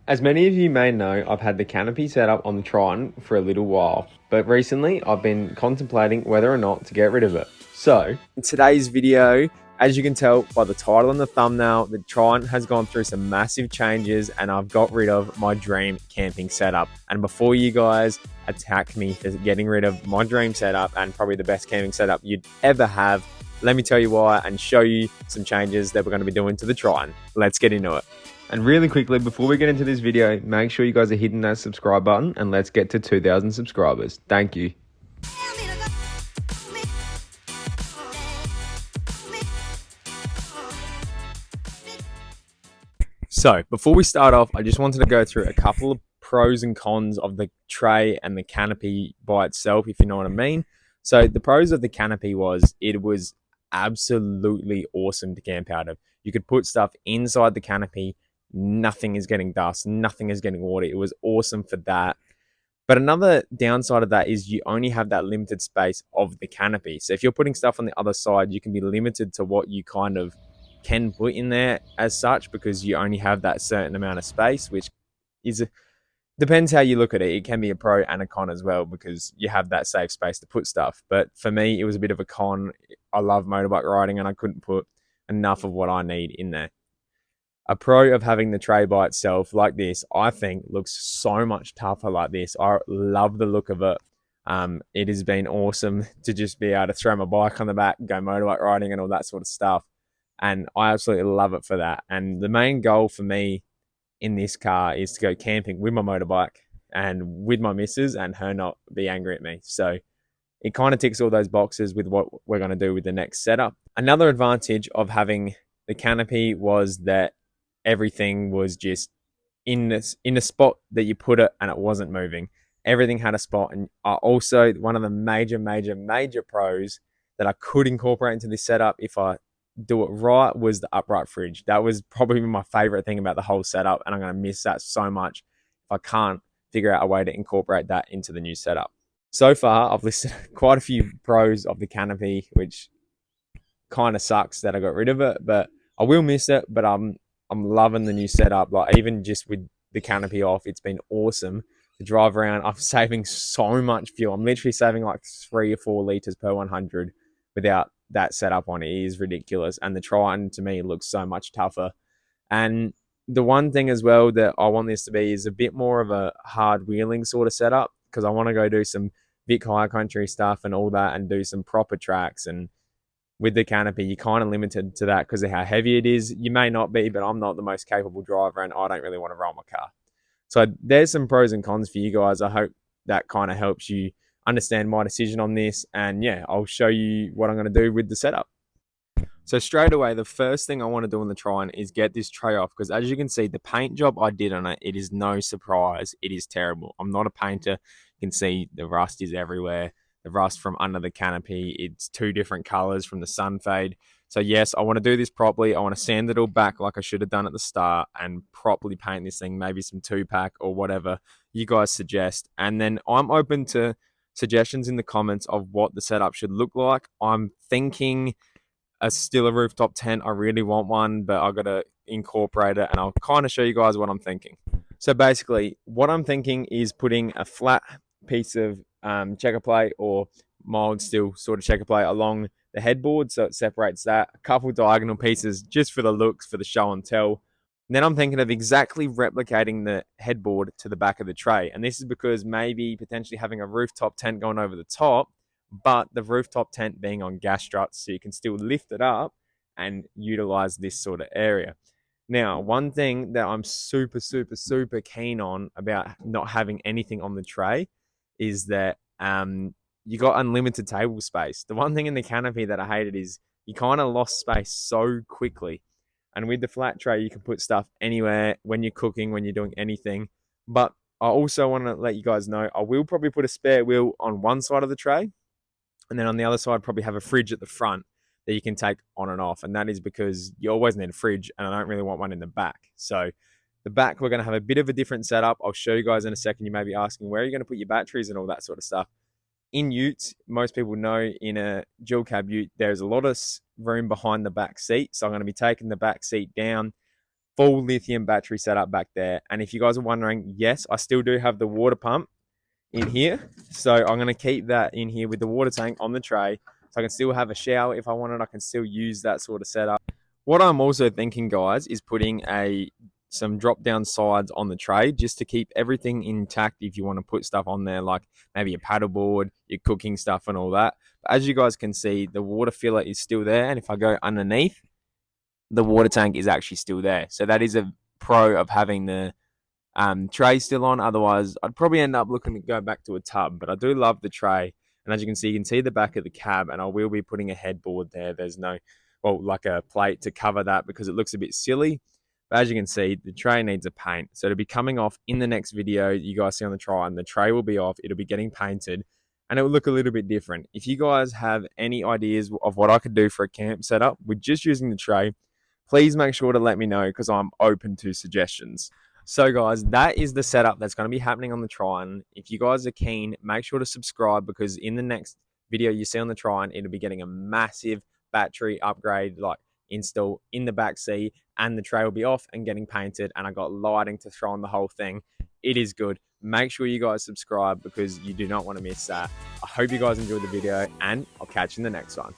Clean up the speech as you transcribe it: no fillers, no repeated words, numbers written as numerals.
As many of you may know, I've had the Canopy set up on the Tron for a little while, but recently I've been contemplating whether or not to get rid of it. So, in today's video, as you can tell by the title and the thumbnail, the Tron has gone through some massive changes and I've got rid of my dream camping setup. And before you guys attack me for getting rid of my dream setup and probably the best camping setup you'd ever have, let me tell you why and show you some changes that we're going to be doing to the Tron. Let's get into it. And really quickly, before we get into this video, make sure you guys are hitting that subscribe button and let's get to 2,000 subscribers. Thank you. So before we start off, I just wanted to go through a couple of pros and cons of the tray and the canopy by itself, if you know what I mean. So the pros of the canopy was it was absolutely awesome to camp out of. You could put stuff inside the canopy. Nothing is getting dust, nothing is getting water. It was awesome for that. But another downside of that is you only have that limited space of the canopy. So if you're putting stuff on the other side, you can be limited to what you kind of can put in there as such, because you only have that certain amount of space, which is depends how you look at it. It can be a pro and a con as well, because you have that safe space to put stuff. But for me, it was a bit of a con. I love motorbike riding and I couldn't put enough of what I need in there. A pro of having the tray by itself like this, I think looks so much tougher like this. I love the look of it. It has been awesome to just be able to throw my bike on the back, go motorbike riding and all that sort of stuff. And I absolutely love it for that. And the main goal for me in this car is to go camping with my motorbike and with my missus and her not be angry at me. So it kind of ticks all those boxes with what we're going to do with the next setup. Another advantage of having the canopy was that everything was just in a spot that you put it and it wasn't moving. Everything had a spot. And also one of the major pros that I could incorporate into this setup if I do it right was the upright fridge. That was probably my favorite thing about the whole setup, and I'm going to miss that so much if I can't figure out a way to incorporate that into the new setup. So far, I've listed quite a few pros of the canopy, which kind of sucks that I got rid of it, but I will miss it. But I'm loving the new setup. Like, even just with the canopy off, it's been awesome to drive around. I'm saving so much fuel. I'm literally saving like 3 or 4 liters per 100 without that setup on. It is ridiculous. And the Triton to me looks so much tougher. And the one thing as well that I want this to be is a bit more of a hard wheeling sort of setup, because I want to go do some big high country stuff and all that and do some proper tracks. And with the canopy, you're kind of limited to that because of how heavy it is. You may not be, but I'm not the most capable driver and I don't really want to roll my car. So there's some pros and cons for you guys. I hope that kind of helps you understand my decision on this. And yeah, I'll show you what I'm going to do with the setup. So straight away, the first thing I want to do on the Triton is get this tray off, because as you can see, the paint job I did on it, it is no surprise. It is terrible. I'm not a painter. You can see the rust is everywhere. The rust from under the canopy, it's 2 different colors from the sun fade. So yes, I want to do this properly. I want to sand it all back like I should have done at the start and properly paint this thing, maybe some 2-pack or whatever you guys suggest. And then I'm open to suggestions in the comments of what the setup should look like. I'm thinking still a rooftop tent. I really want one, but I've got to incorporate it, and I'll kind of show you guys what I'm thinking. So basically, what I'm thinking is putting a flat piece of checker plate or mild steel sort of checker plate along the headboard, so it separates that. A couple diagonal pieces just for the looks, for the show and tell. And then I'm thinking of exactly replicating the headboard to the back of the tray. And this is because maybe potentially having a rooftop tent going over the top, but the rooftop tent being on gas struts, so you can still lift it up and utilize this sort of area. Now, one thing that I'm super keen on about not having anything on the tray is that you got unlimited table space. The one thing in the canopy that I hated is you kind of lost space so quickly. And with the flat tray, you can put stuff anywhere when you're cooking, when you're doing anything. But I also want to let you guys know, I will probably put a spare wheel on one side of the tray. And then on the other side, probably have a fridge at the front that you can take on and off. And that is because you always need a fridge, and I don't really want one in the back. So the back, we're going to have a bit of a different setup. I'll show you guys in a second. You may be asking, where are you going to put your batteries and all that sort of stuff? In utes, most people know in a dual cab ute, there's a lot of room behind the back seat. So I'm going to be taking the back seat down, full lithium battery setup back there. And if you guys are wondering, yes, I still do have the water pump in here. So I'm going to keep that in here with the water tank on the tray. So I can still have a shower if I wanted. I can still use that sort of setup. What I'm also thinking, guys, is putting some drop down sides on the tray just to keep everything intact if you want to put stuff on there, like maybe a paddleboard, your cooking stuff and all that. But as you guys can see, the water filler is still there. And if I go underneath, the water tank is actually still there. So that is a pro of having the tray still on. Otherwise, I'd probably end up looking to go back to a tub. But I do love the tray. And as you can see the back of the cab, and I will be putting a headboard there. There's no, well, like a plate to cover that because it looks a bit silly. But as you can see, the tray needs a paint. So it'll be coming off in the next video you guys see on the try, and the tray will be off. It'll be getting painted, and it will look a little bit different. If you guys have any ideas of what I could do for a camp setup with just using the tray, please make sure to let me know because I'm open to suggestions. So guys, that is the setup that's going to be happening on the Trine. If you guys are keen, make sure to subscribe because in the next video you see on the Trine, it'll be getting a massive battery upgrade, like install in the back seat, and the tray will be off and getting painted, and I got lighting to throw on the whole thing. It is good. Make sure you guys subscribe because you do not want to miss that. I hope you guys enjoyed the video, and I'll catch you in the next one.